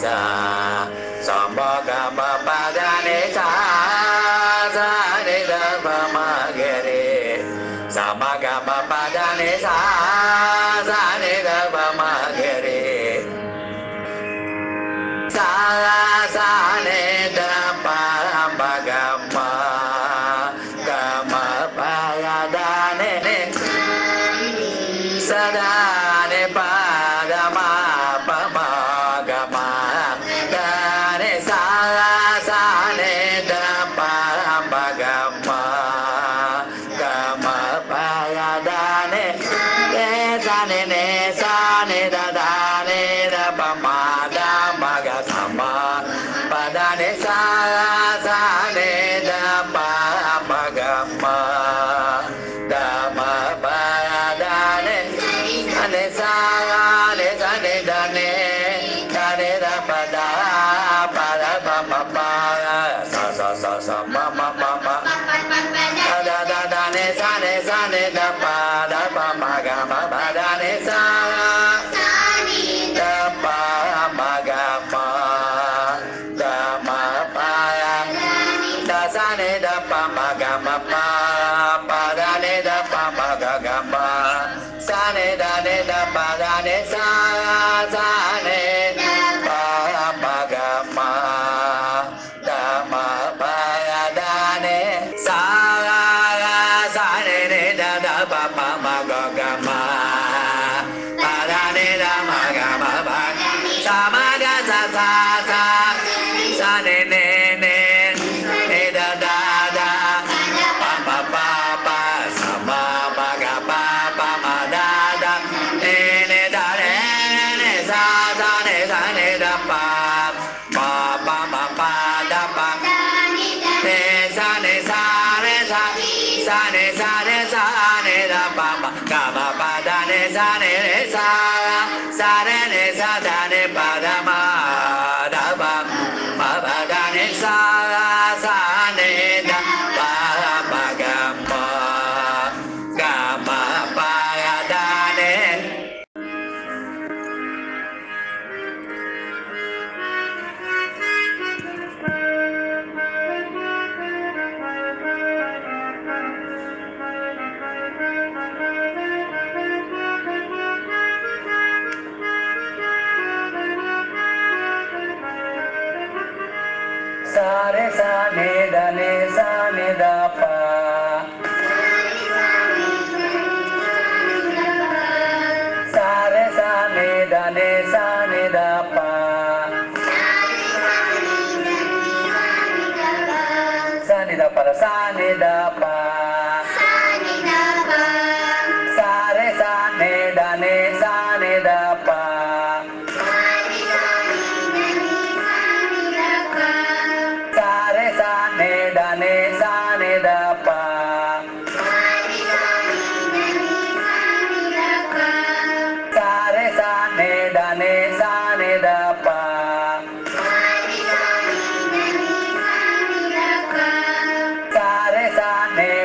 sa samma gamma pada ni sa sa ni da pa ma ga re samma gamma pada ni sa sa ni da pa ma ga re sa sa ni da pa ma gamma gamma pa ya da ni sa da ni pa da ma pa ma gamma da ni sa sa ni da pa ma gamma gamma pa ya da ni sa ni da da ni da pa ma da ma ga sa ma pa da ni sa sa ni da pa ma gamma da ma pa ya da ni ni sa ni sa ni da ni da pa da pa ma pa sa sa ma ma da da ni sa ni da pa ma ga ma pa da ni sa da pa ma ga ma da ma pa ya da sa ni da pa ma ga ma pa da ni da pa ma ga ma sa ni da pa da ni sa ni pa ma ga ma da ma pa ya da ni sa ni da pa ma ga ma pa da ni da ma ga ma pa sa ma ga sa sa ni da pa pa sa ma ga pa ma da ni da re sa ni da pa ma pa da pa ni sa ni re sa ni da pa ma ga ma pa da ni sa ni re sa re ni sa da ni pa da ma da pa ma pa da ni sa ni da pa ma ga ma pa ya da ni sa re sa ni da pa sa re sa ni da pa sa ni da pa sa ni da pa sa re sa ni da pa sa re sa ni da pa sa re sa ni da pa sa re sa ni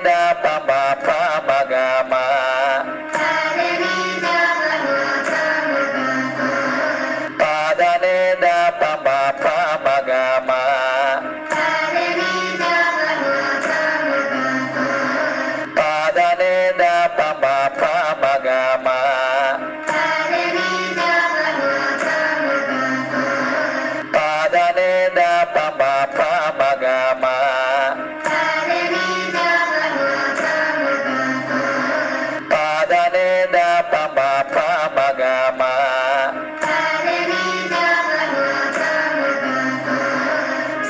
da pa ma pa ma ga ma pa da ne da pa ma pa ma ga ma pa da ne da pa ma pa ma ga ma pa da ne da pa ma pa ma ga ma pa da ne da pa ma pa ma ga ma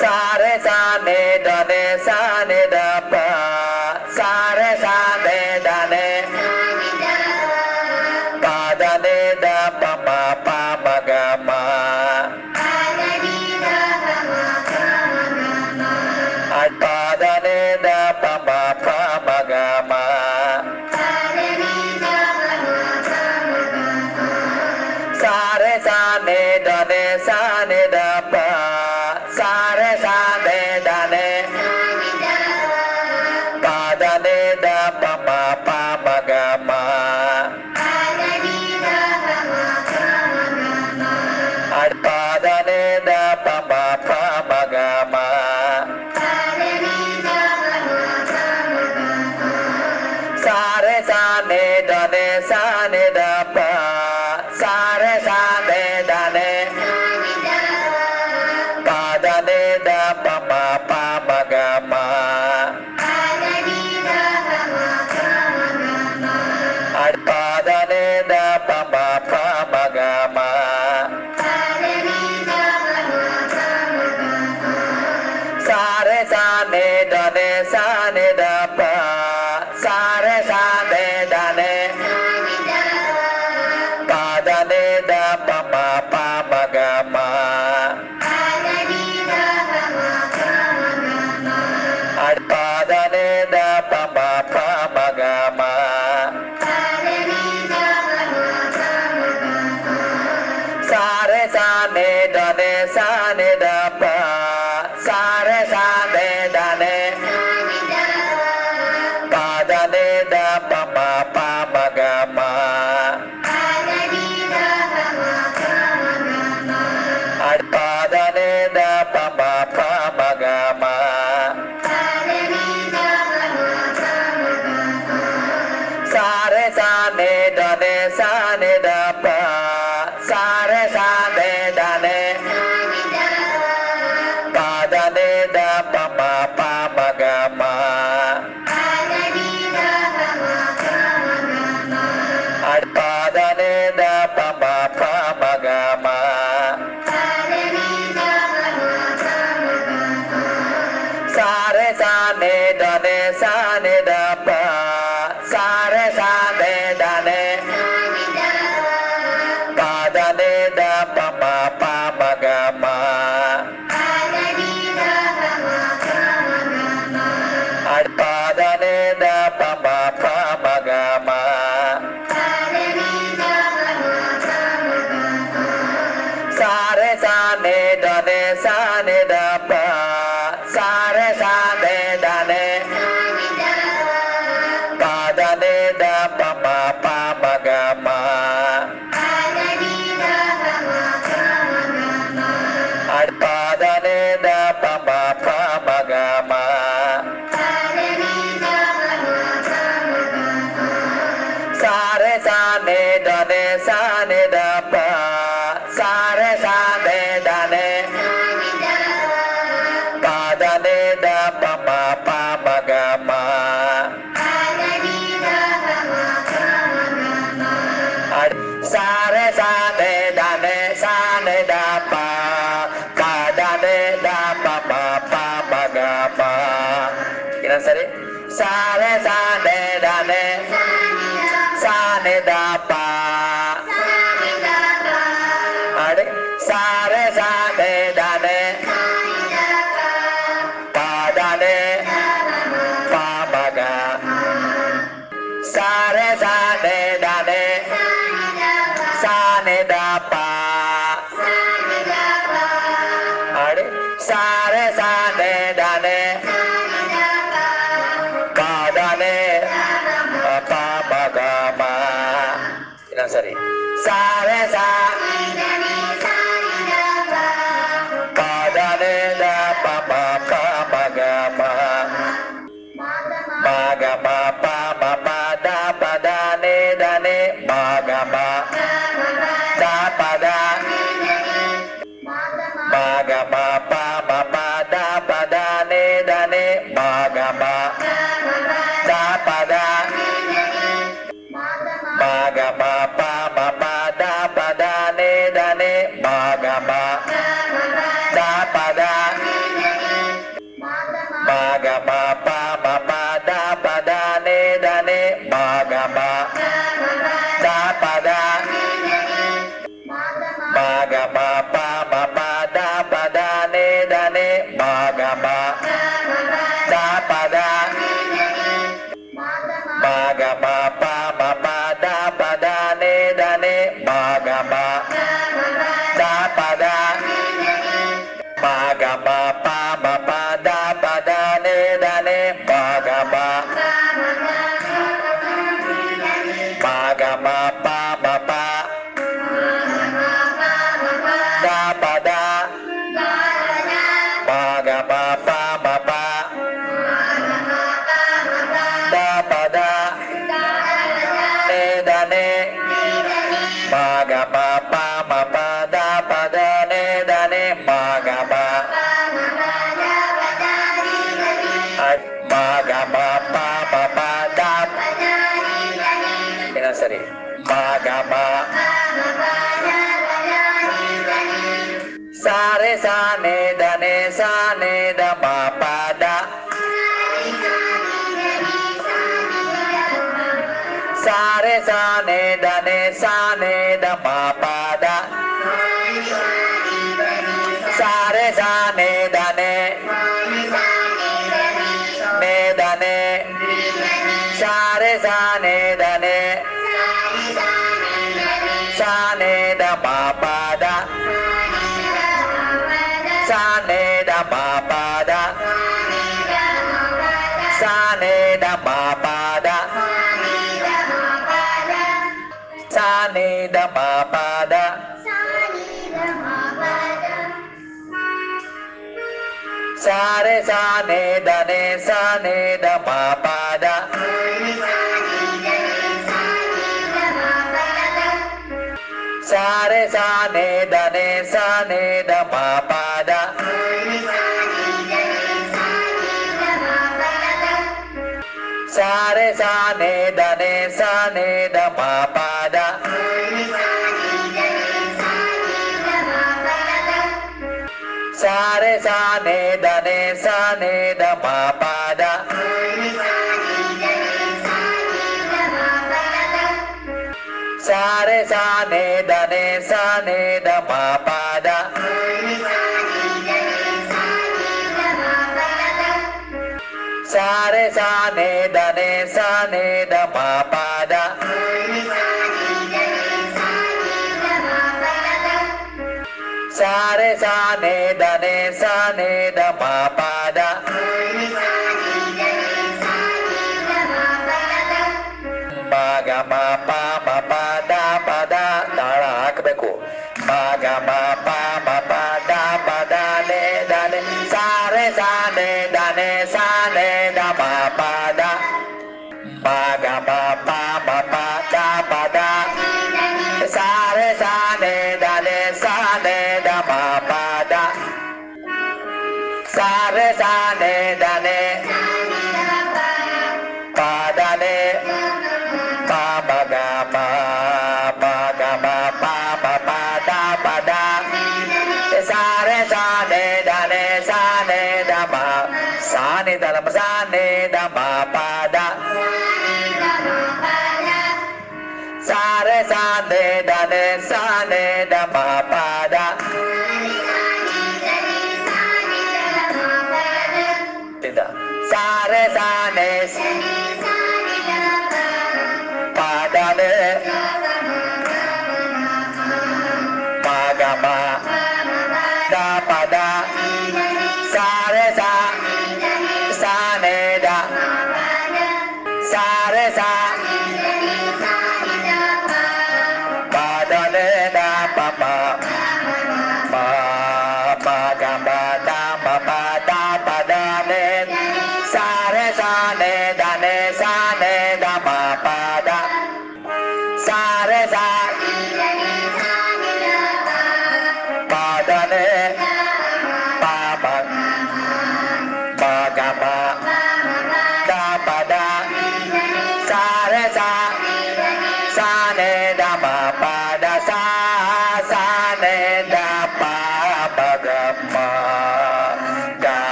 sa re sa ne da ne sa ne da pa sa re sa ne da ne pa da ne da pa ma pa ma ga ma pa da ne da pa ma pa ma ga ma sa re sa ne da ne sa ne da pa sa re sa ne da ne pa da ne da pa ma pa ma ga ma pa da ne da pa ma pa ma ga ma sa re sa ne da ne sa ne da pa sa re sa ne da ne pa da ne da pa ma pa ma ga ma pa da ne da pa ma pa ma ga ma sa re sa ne da ne sa ne da pa sa re sa ne da ne pa da ne da pa ma pa ma ga ma pa da ne da pa ma pa ma ga ma sa re sa ne da ne sa ne da pa sa re sa ne da ne pa da ne da pa ma pa ma ga ma pa da ne da pa ma pa ma ga ma sa re sa ne da ne sa ne da pa sa re sa ne da ne pa da ne da pa ma pa ma ga ma pa da ne da pa ma pa ma ga ma sa re sa ne da ne sa ne da pa sa re sa ne da ne pa da ne da pa ma pa ma ga ma pa da ne da pa ma pa ma ga ma sa re sa ne da ne sa ne da pa sa re sa ne da ne pa da ne da pa ma pa ma ga ma pa da ne da pa ma pa ma ga ma sa re sa ne da ne sa ne da pa sa re sa ne da ne pa da ne da pa ma pa ma ga ma sa re sa ne da ne sa ne da pa pa da ne da pa ma pa ma ga ma inan sari sa re sa ne da ne sa ne da pa ade sa re sa ne da ne pa da ne pa ma ga sa re sa ne da ne sa ne da pa ade sa re sa ne da ne pa da சரி சாரே சா பாதனே த பம பமகம மகம பம பத பதனே தனே மகம த பத மகம பம பத பதனே தனே மகம த பத மகம பம பத பதனே தனே மகம த பத மகம பம பத பதனே தனே மகம த பத மகம பம பத பதனே தனே மகம த பத மகம பம பத பதனே தனே மகம த பத மகம பம பத பதனே தனே மகம மகம பம ப த பத மகம பம ப த பத நே தனே மகம பம பத பதனே தனே மகம மகம பம பத என்ன சரி மகம சாரே சானே தனே சானே தம பத சாரே சானே தனே சானே தம பத சாரே சானே தனே நே தனே சாரே சானே தனே சானே தம பத சானே தம பத சானே தம பத சானே தம பத சாரே சானே தனே சானே தம பத சாரே சானே தனே சானே தம பத சாரே சானே தனே சானே தம பத சாரே சானே தனே சானே தம பத சாரே சானே தனே சானே தம பத சாரே சானே தனே சானே தம பத சாரே சானே தனே சானே தம பத மகம பம பத பத தாಳ ಹಾಕಬೇಕು ಮಗಮ ಪಮ ಪದ ಪದನೆ ದನೆ ಸಾರೆ ಸಾನೆ ದನೆ ಸಾನೆ ದಮ ಪದ ಮಗಮ ಪಮ ಪದ ಪದ ಸಾರೆ ಸಾನೆ ದನೆ ಸಾನೆ ದಮ ಪದ ಸಾರೆ ಸಾನೆ ದನೆ ಪದನೆ ಪಮಗಮ ಮಗಮ ಪಮ ಪದ ಪದ ಸಾರೆ ಸಾನೆ ದನೆ ಸಾನೆ ದಮ ಸಾನೆ ದಮ ಸಾನೆ ದಮ ಪದ ಸಾರೆ ಸಾನೆ ದನೆ ಸಾನೆ ದಮ ಪದ ಸಾರೆ ಸಾನೆ ಪದನೆ ಮಗಮ ದ ಪದ ಸಾರೆ ಸಾ ಸಾನೆ ದ ಸಾರೆ ಸಾ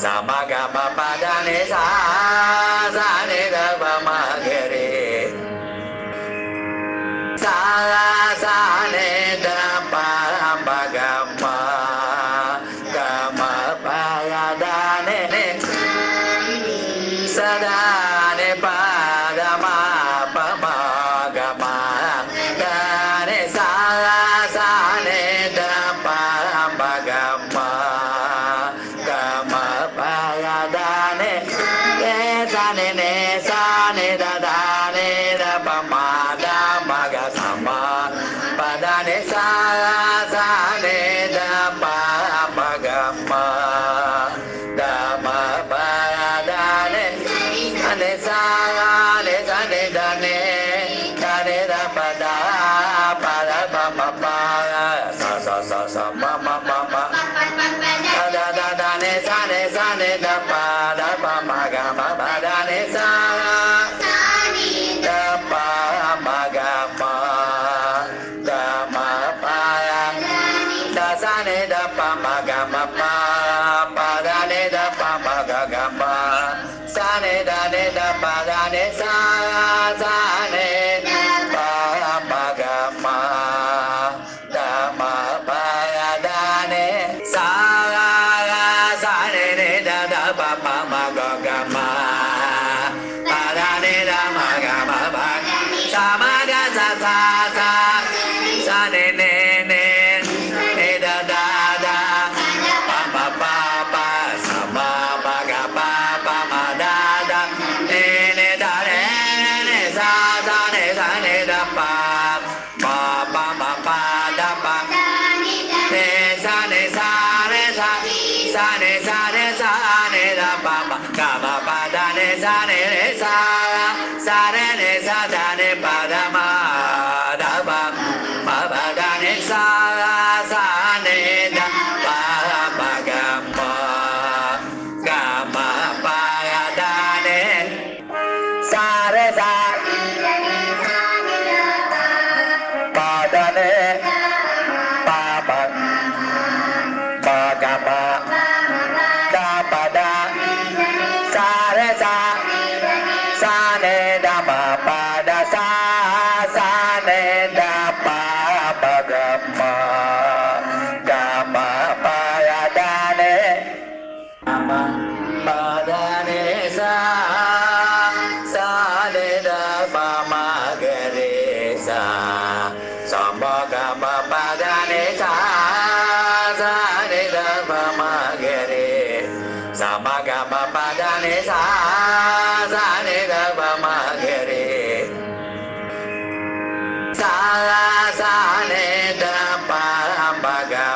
Samagama padane sa ne da pa ma ga re sa ne da pa ma ga ma ga ma pa ya da ne sa da ne pa da ma pa ma ga ma da ne sa ne da pa ma ga ma ga ma pa ya da ne sa ne da da ne da pa ma da ma ga sa ma pa da ne sa ne da pa ma ga ma da ma pa ya da ne ne sa ne da ne da pa da pa ma pa sa ma ma da ne sa ne da pa ma ga ma pa da ne sa da pa ma ga ma da ma pa ya da sa ne da pa ma ga ma pa da ne da pa ma ga ma sa ne da pa da ne sa ne pa ma ga ma da ma pa ya da ne sa ne da pa ma ga ma pa da ne da ma ga ma pa sa ma ga sa sa ne da pa pa sa ma ga pa ma da ne da ne sa ne da pa ma pa da pa ne sa ne da pa ma ga ma pa da ne sa da ne pa da ma da pa ma pa da ne sa ne da pa ma ga ma pa ya da ne sa pa da ne pa ma ga ma da pa da sa ne da ma pa da sa ne da pa ga ma pa ya da ne ma pa da ne sa ne da pa ma ga re sa ma ga ma pa da ne sa ne da pa ma ga re sa ma ga ma pa da ne sa ne da pa ma ga re sa ne da pa ma ga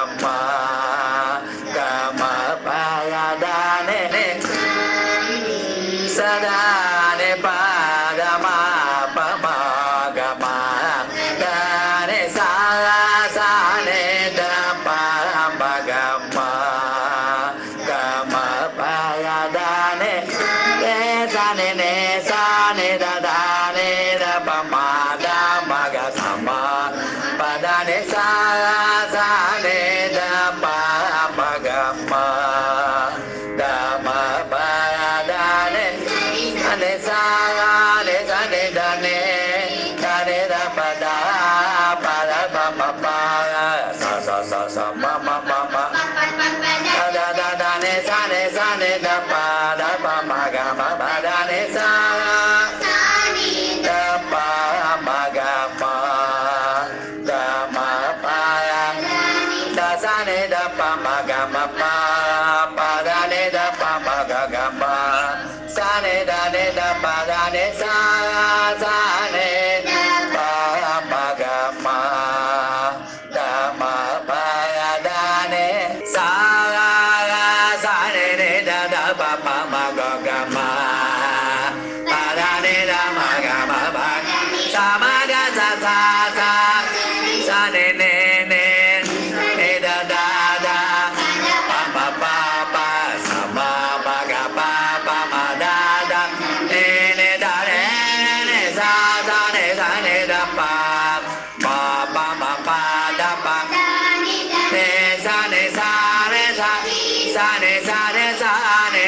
ma pa ya da ne sa da ne pa da ma pa ma ga ma da ne sa ne da pa ma ga ma pa ya da ne sa ne da pa ma da ma ga sa ma pa da ne sa ne da pa ma ga ma da ma pa ya da ne sa ne da ne da pa da pa ma pa sa ma ma da ne sa ne da pa ma ga ma pa da ne sa da pa ma ga ma da ma pa ya da sa ne da pa ma ga ma pa da ne da pa ma ga ma sa ne da pa da ne sa ne pa ma ga ma da ma pa ya da ne sa ne da pa ma ga ma pa da ne da ma ga ma pa sa ma ga sa ne da pa pa sa ma ga pa ma da ne da ne sa ne da pa ma pa da pa ne sa ne sa ne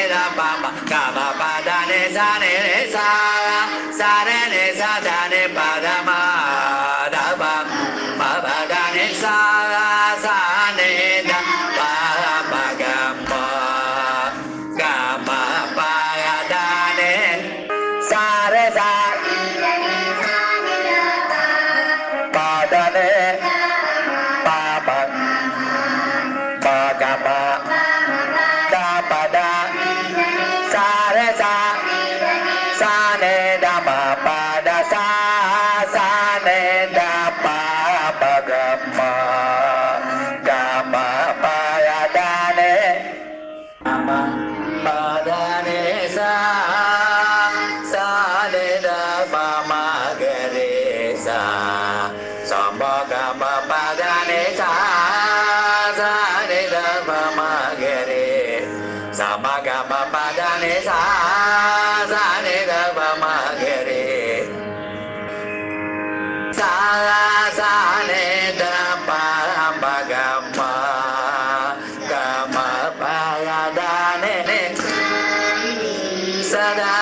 ga ma pa da ni sa sa ni da pa ma ga re sa sa ni da pa ma ga ma ga ma pa da ni sa da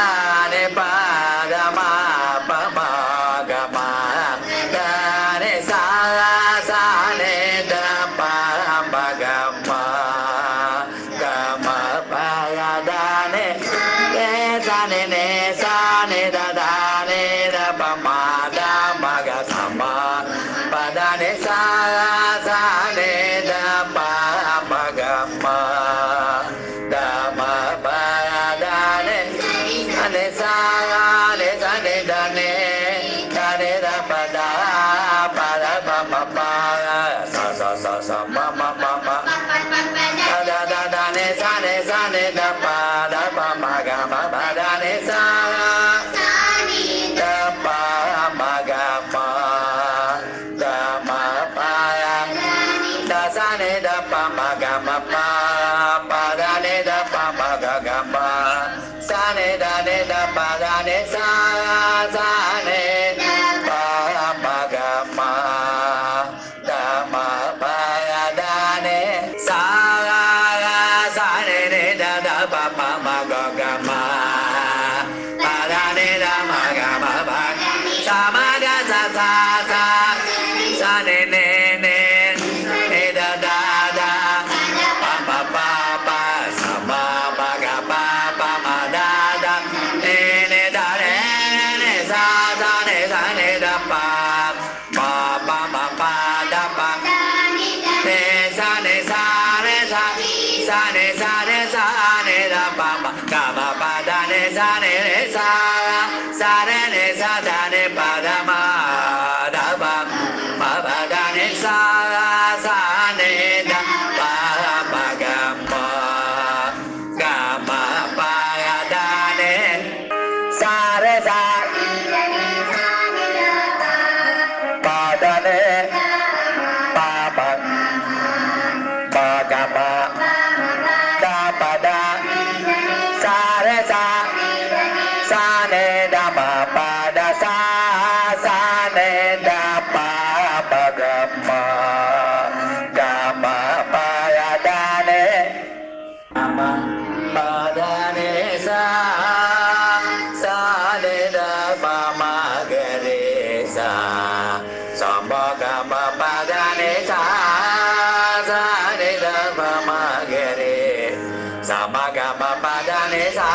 ni pa da ma pa ma ga ma da ni sa sa ni da pa ma ga ma ga ma pa da ni sa ni sa ni da da ni da pa ma da ma ga sa ma pa da ni sa sa ni da pa ma ga ma da ma pa da ni ni sa ni sa ni da ni da ni da pa da pa ma pa sa sa ma ma da da ni sa ni da pa ma ga ma pa da ni sa da pa ma ga ma da ma pa da sa ni da pa ma ga ma pa da ni da pa ma ga ma sa ni da pa da ni sa ni pa ma ga ma da ma pa da ni sa ni da pa ma ga ma pa da ni da ma ga ma pa sa ma ga sa sa ni da pa pa sa ma ga pa ma da ni da re ni sa ni da pa ma pa da pa ni sa re sa ni da pa ma ga ma pa da ni sa ni re sa re ni sa da ni pa da ma da pa ma pa da ni sa ni da pa ma ga ma pa da ni sa re sa pa da ni pa ma ga ma da pa da sa re sa ni da ma pa da sa ni da pa ma ga ma pa da ni ma pa da ni sa ni da pa ma ga re sa ma ga ma pa da ni sa ni da pa ma ga re sa ma ga ma pa da ni sa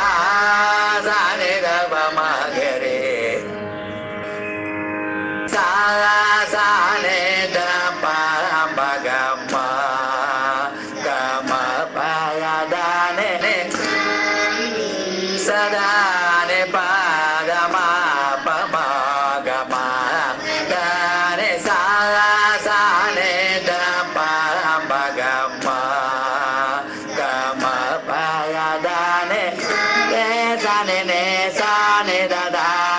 ni da pa ma ga re sa ni da pa ma ga ma pa da ni sa da ni pa da ma pa ma ga ma da ni sa ni da pa ma ga ma pa da ni sa ni da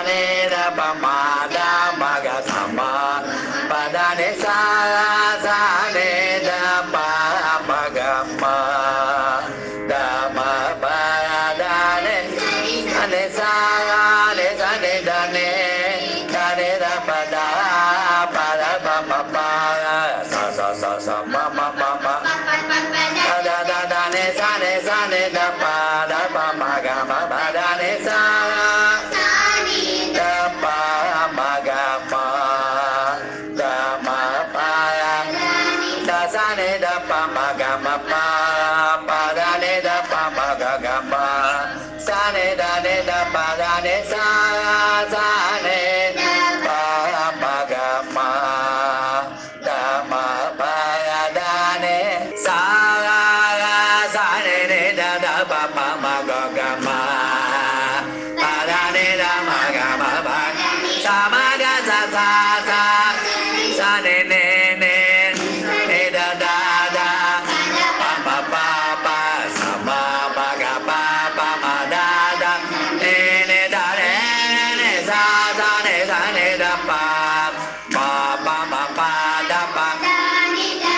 ni da pa ma da ma ga sa ma pa da ni sa ni da pa ma ga ma da ma pa da ni sa ni da ni da pa da pa ma pa sa ma da ni sa ni da pa ma ga ma pa da ni sa da pa ma ga ma da ma pa da sa ni da pa ma ga ma pa da ni da pa ma ga ma sa ni da pa da ni sa ni pa ma ga ma da ma pa da ni sa ni da pa ma ga ma pa da ni da ma ga ma pa sa ma ga sa ni da pa pa sa ma ga pa ma da ni da re ni sa ni da pa ma pa da pa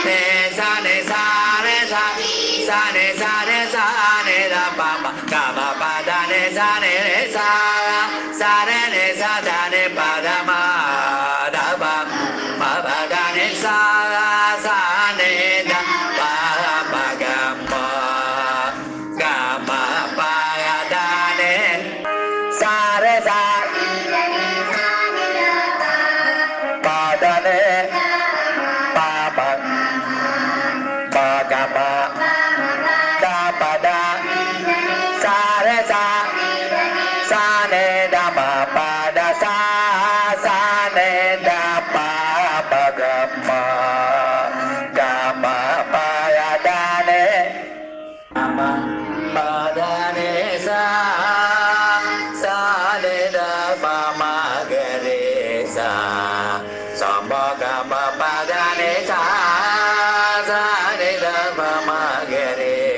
ni sa re sa ni da pa ma Kama padane sane sa sare ne sadane padama daba padane sa sane da pagama kama padane sare sa padane papa pagama pada sare sa sane dama pada sa sane dapa pagama kama padane ama padane sa sane dapa magare sa sambagama padane sa sane dapa magare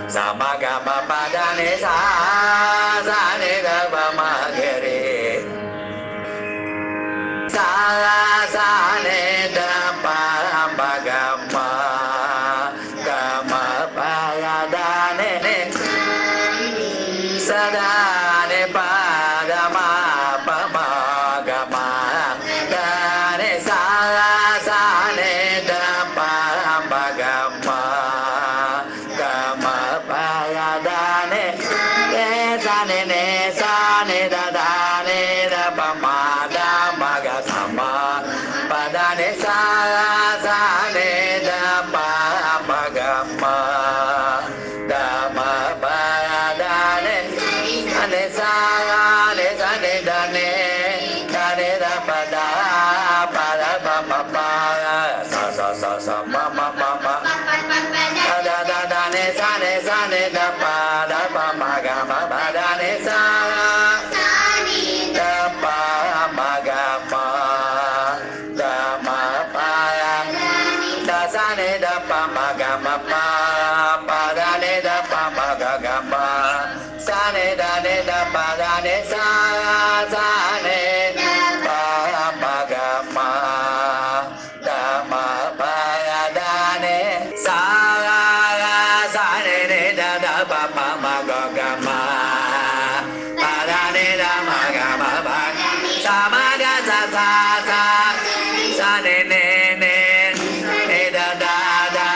Samagama padane sa sane dapa magare sa sane dapa pagama kama padane sadane padama pamagama dane sa sane dapa pagama Paradane, Sane ne Sane da Dane da Pamada Magasama, Padane sa Sane da Pamagama, Dama Paradane, Ane Sane Sane Dane, Dane da Pada, Pada Pama Sa Sa Sa Mama Mama. Dane sane sane da pa magama dane sa da pa magama da ma pa da sane da pa magama pa dane da pa magama sane dane da pa dane sa sane pa magama da ma pa dane sa Magama, Padane da Magama, Samaga sa sa sa, Sane ne ne, da da da,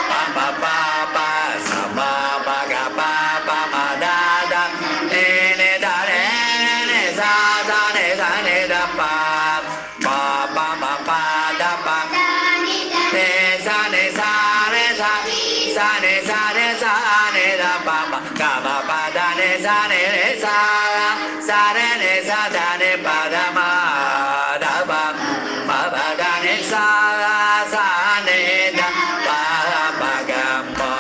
pa pa pa pa, Sama Maga pa pa ma da da, ne da ne sa sa ne da pa, pa pa ma pa da pa, ne sa re sa, sa ne da pa pa. Kama padane sane re sa sare ne sadane padama daba padane sa sane da pagama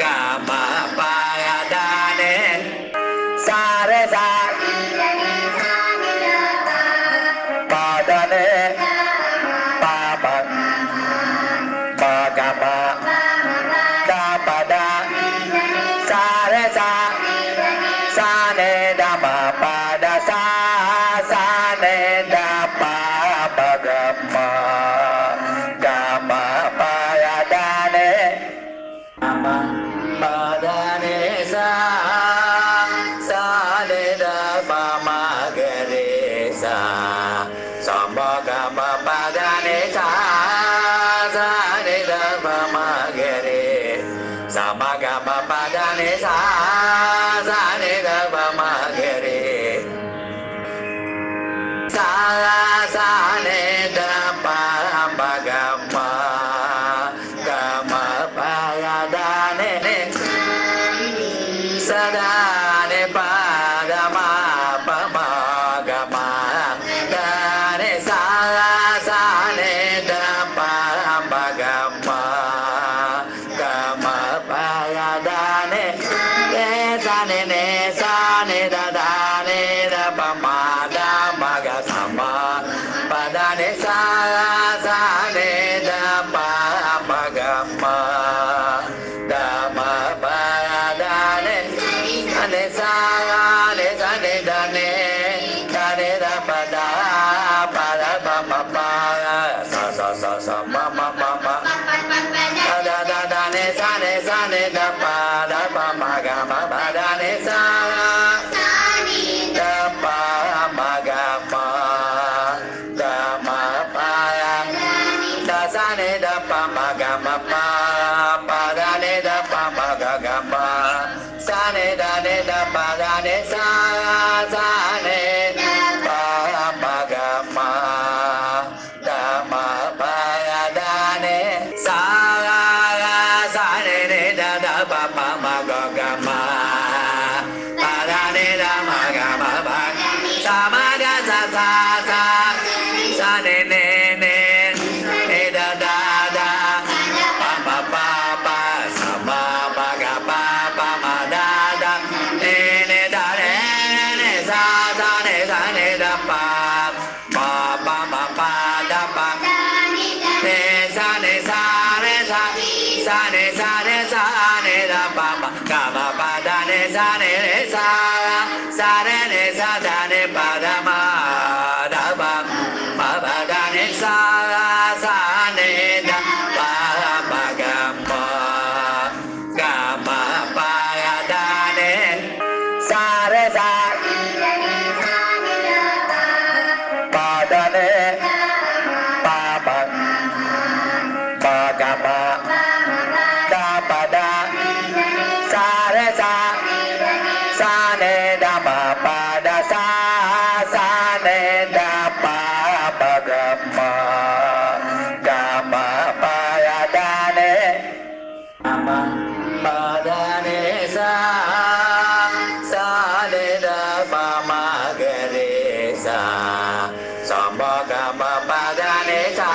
kama padane sare sa padane papa pagama pada sare sa sane dama pada sa sane dapa pagama kama padane ama padane sa sane dapa magare sa sambagama padane sa sane dapa magare Samagama padane sa sane dapa magare sa sane dapa pagama kama padane sadane padama pamagama dane sa sane dapa pagama kama padane sane ne sane da dane da pamada magasama padane sa sane da pagama dama padane ane sa ne sane dane dane da pada pada papa sa sa sa sa mama mama da da da ne sane sane da pa da pa maga ma pa da ni sa da pa ma ga ma ga ma pa da sa ni da pa ma ga ma pa pa da ni da pa ma ga ga ma sa ni da pa da ni sa sa ni pa ma ga ma da ma pa da ni sa sa ni da pa pa ma ga ga ma pa da ni da ma ga ma pa sa ma da sa sa sa sa ni ni ni da da da pa pa pa pa sa ma pa ga pa pa ma da da ni ni da re ni sa sa ni da pa pa pa ma pa da pa ni sa ni sa re sa sa ni sa re sa ni da pa pa ga ma pa da ni sa ni re sa sa re ni sa da ni pa da ma da pa ma pa da ni sa sa ni da pa pa ga ma pa da ni sa re sa pa da ni pa pa pa ga ma da pa da sa re sa sa ni da ma pa da sa sa ni da pa pa ga ma pa da ni ma pa da ni sa sa ni da pa ma ga re sa sa ma ga ma pa da ni sa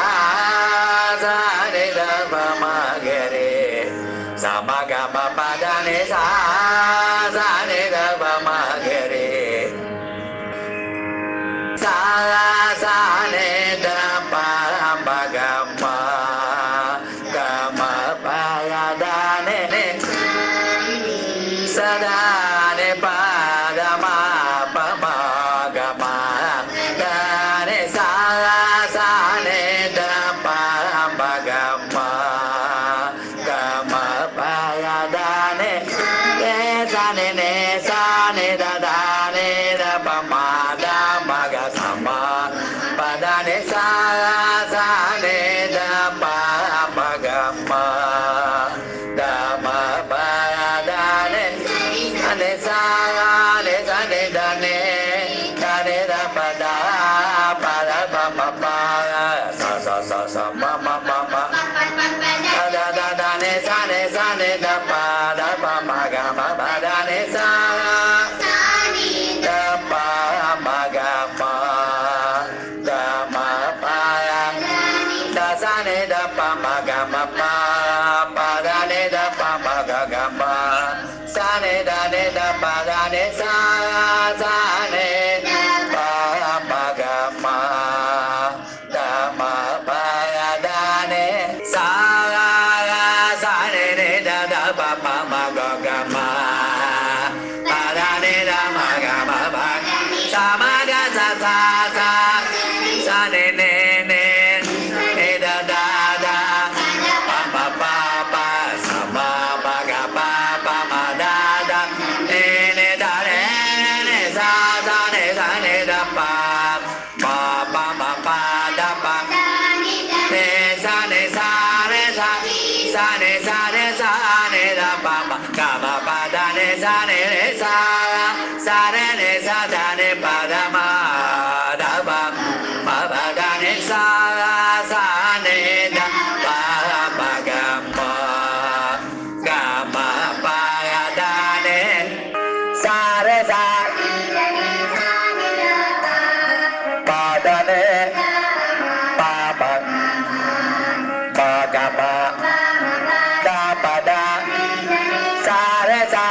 sa ni da pa ma ga re sa ma ga ma pa da ni sa sa ni da pa ma ga re sa sa ni da pa ma ga ma pa da ni sa da ni pa da ma pa ma ga ma da ni sa sa ni da pa ma ga ma pa da ni sa ni sa ni da ni da pa ma da ma ga sa ma pa da ni sa sa ni da pa ma ga ma da ma pa da ni sa ni da ni da pa da pa ma pa sa sa ma ma da ni sa ni da pa ma ga ma pa da ni sa da pa ma ga ma da ma pa da sa ni da pa ma ga ma pa pa da ni da pa ma ga ga ma sa ni da pa da ni sa sa ni pa ma ga ma da ma pa da ni sa sa ni da pa pa ma ga ga ma pa da ni da ma ga ma pa sa ma da sa sa sa sa ni ni da da pa pa pa pa sa ma pa ga pa pa ma da ni da re ni sa sa ni da pa pa pa ma pa da pa ni sa re sa sa ni re sa ni da pa pa ga ma pa da ni sa re sa re ni sa da ni pa da ma da pa ma pa da ni sa ni da pa pa ga ma pa da ni sa re sa pa da ni pa pa pa ga ma da pa da sa re sa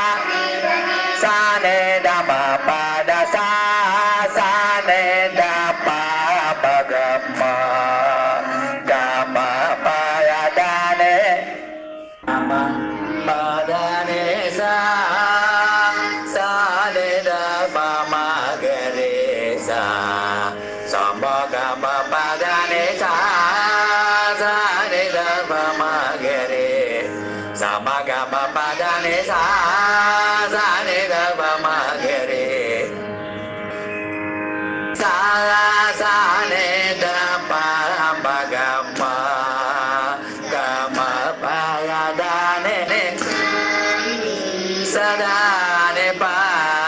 sa ni da ma pa da sa sa ni da pa pa ga ma pa da ni ma pa da ni sa sa ni da pa ma ga re sa sa ma ga ma pa da ni sa sa ni da pa ma ga re sa ma ga ma pa da ni sa pa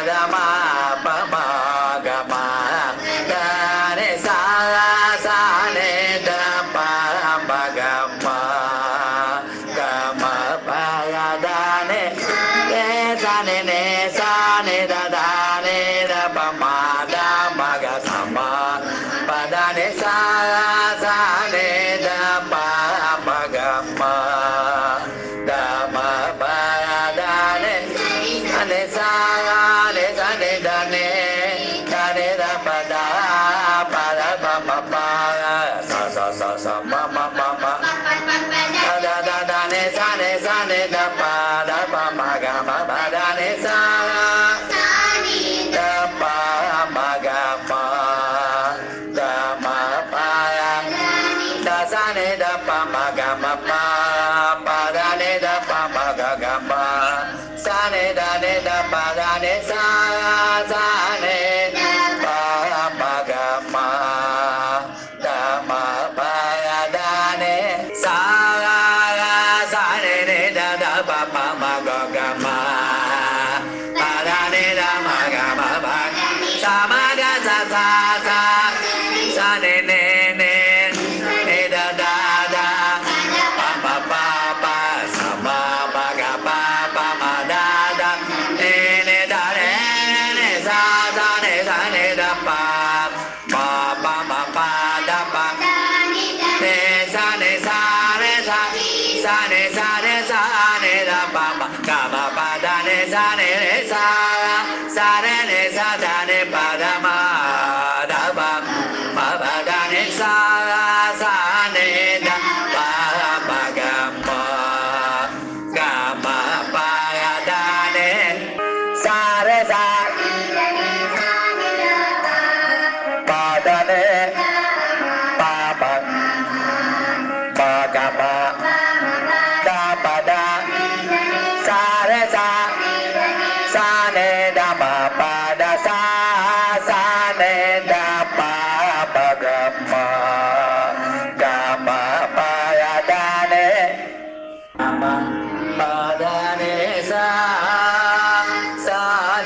da ma pa ma ga ma da ne sa sa ne da pa ma ga ma ga ma pa ya da ne sa ne da da ne da pa ma da ma ga sa ma pa da ne sa ne da pa ma ga ma da ma pa da ne ane sa ne da ne da pa da ma pa sa ma da ne sa ne da pa ma ga ma pa da ne sa da pa ma ga ma da ma pa da sa ne da pa ma ga ma pa da ne da pa ma ga ma sa ne da pa da ne sa ne pa ma ga ma da ma pa da ne sa ne da pa ma ga ma pa da ne da ma ga ma pa sa ma ga sa sa ne da pa pa sa ma ga pa ma da ne da ne sa ne da pa ma pa da pa ne sa ne da pa ma ga ma pa da ne sa da ne pa da ma da pa ma pa da ne sa ne da pa ma ga ma pa da ne sa pa da ne pa ma ga ma da pa da sa ne da ma pa da sa ne da pa ma ga ma pa da ne ma pa da ne sa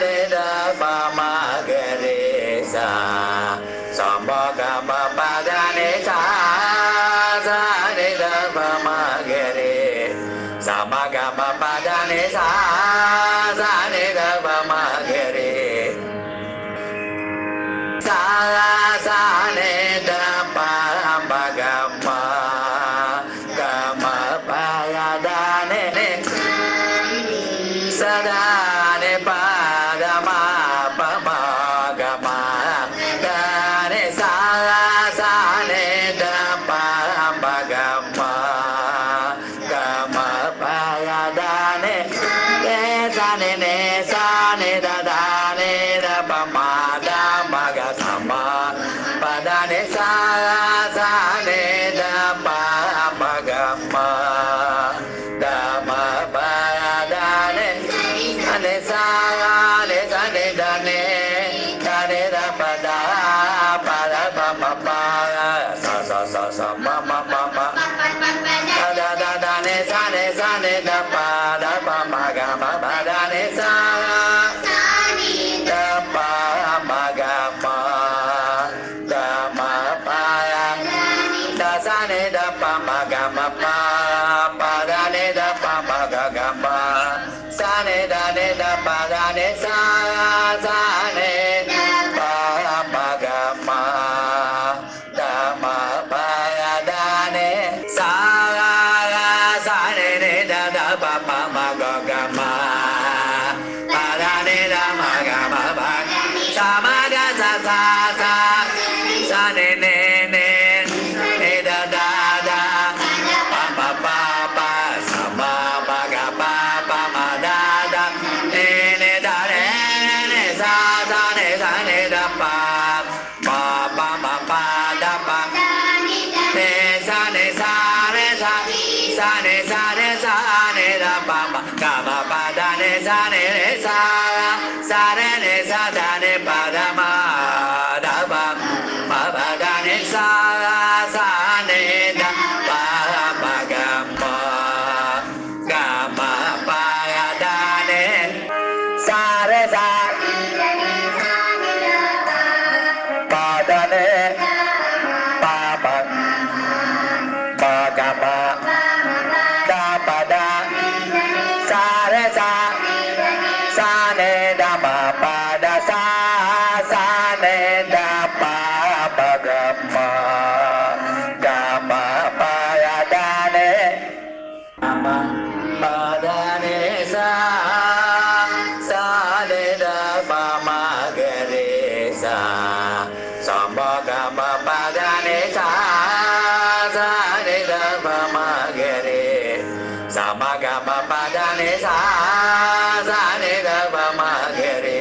ne da pa ma ga re sa ma ga ma pa da ne sa ne da pa ma ga re sa ma ga ma pa da ne sa ne da pa ma ga re sa ne da pa ma ga ma pa da ne sa da ne pa da ma pa ma ga ma da ne sa ne da pa ma ga ma pa da ne sa ne da ne da pa ma da ma ga sa ma pa da ne sa ne da pa ma ga ma da ma pa da ne sa ne da ne da pa da ma pa sa ma da ne sa ne da pa ma ga ma pa da ne sa da pa ma ga ma da ma pa da sa ne da pa ma ga ma pa da ne da pa ma ga ma sa ne da pa da ne sa ne pa ma ga ma da ma pa da ne sa ne da pa ma ga ma pa da ne da ma ga ma pa sa ma ga sa ne da pa pa sa ma ga pa ma da ne da ne sa ne da pa ma pa da pa ne sa ne da pa ma ga ma pa da ne sa ne da ne pa da ma da pa ma pa da ne sa ne da pa ma ga ma pa da ne sa re sa pa da ne pa pa pa ga ma da pa da sa re sa sa ne da ma pa da sa sa ne da pa pa ga ma ga ma pa ya da ne ma pa da ne sa sa ne da pa ma ga re sa sa ma ga ma pa da ne sa sa ne da pa ma ga re sa ma ga ma pa da ne sa sa ne da pa ma ga re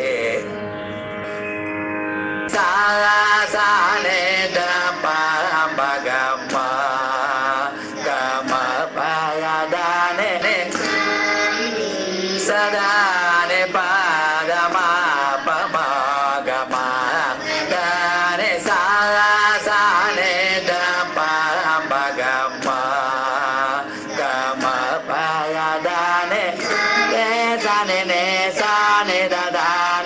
sa sa ne da pa ma ga ma ga ma pa ya da ne sa da ne pa da ma pa ma ga ma da ne sa sa ne da pa ma ga ma ga ma pa ya da ne sa ne sa ne da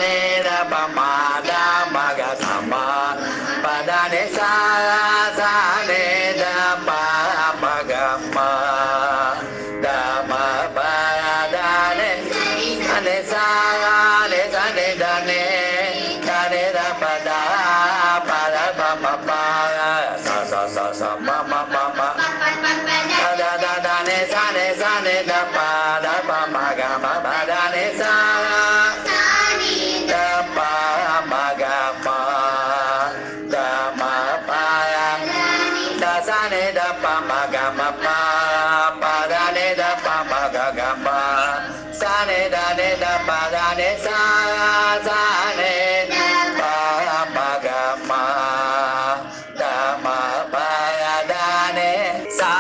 ne da pa ma da ma ga sa ma pa da ne sa sa ne da pa ma ga ma da ma pa ya da ne ne sa ne sa ne da ne da pa da pa ma pa sa sa sa sa ma ma ma ma da ne sa ne da pa ma ga ma pa da ne sa da pa ma ga ma da ma pa ya da sa ne da pa ma ga ma pa da ne da pa ma ga ga ma sa ne da pa da ne sa sa ne pa ma ga ma da ma pa ya da ne sa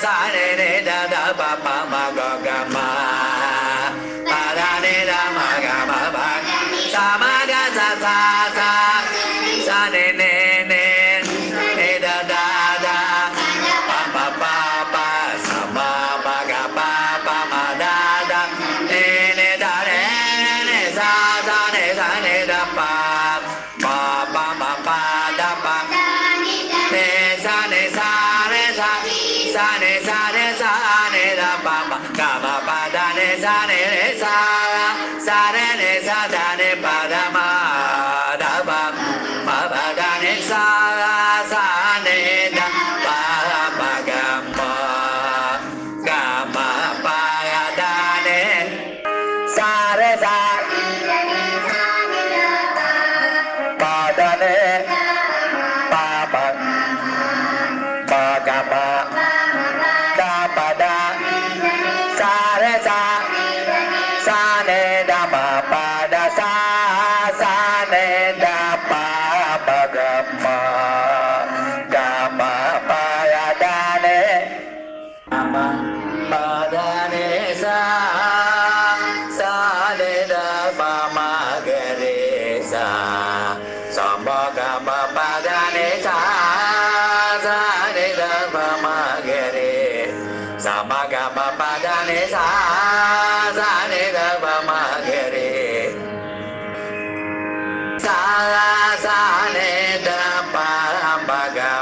sa ne da pa ma ga ga ma pa da ne da ma ga ma pa sa ma ga sa sa sa sa ne da pa pa pa pa sa ma ma ga pa pa ma da ne da ne sa sa ne da pa ma pa ma pa da pa ne sa ne sa re sa sa ne da pa ma ga ma pa da ne sa re sa re ne sa da ne pa da ma da pa ma pa da ne sa ne da pa ma ga ma pa ya da ne sa re sa pa da ne pa pa ma ga ma da pa da sa re sa sa ne da ma pa da sa sa ne da pa ma ga ma pa ya da ne ma pa da ne sa sa ne da pa ma ga re sa sa ma ga ma pa da ne sa sa ne da pa ma ga re sa ma ga ma pa da ne sa sa ne da pa ma ga re sa sa ne da pa ma ga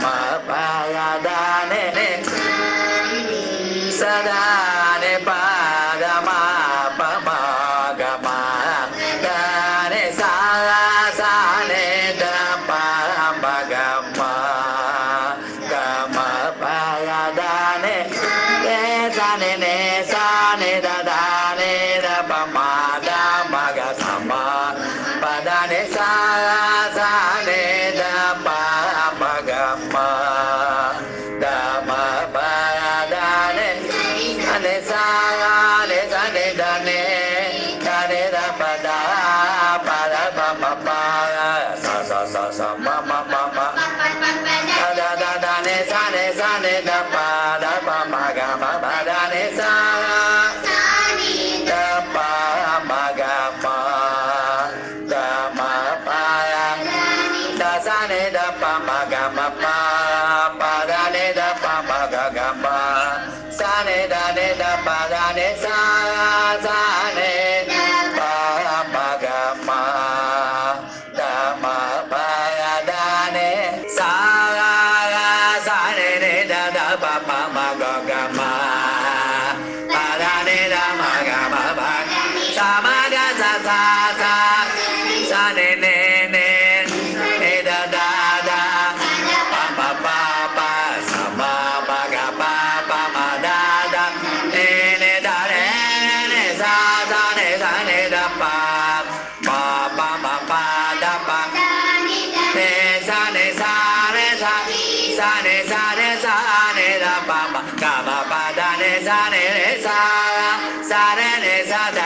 ma pa ya da ne sa da ne pa da ma pa ma ga ma da ne sa sa ne da pa ma ga ma pa ya da ne sa ne da ne da pa ma da ma ga sa ma pa da ne sa sa ne da pa ma ga ma da ma pa ya da ne sa ne da ne da pa da ma pa sa sa sa ma ma ma ma da ne sa ne da pa ma ga ma pa da ne sa da pa ma ga da ne da ne da pa pa pa pa pa da pa ne sa ne sa ne sa sa ne sa ne sa ne da pa pa ga pa pa da ne sa ne sa sa ne sa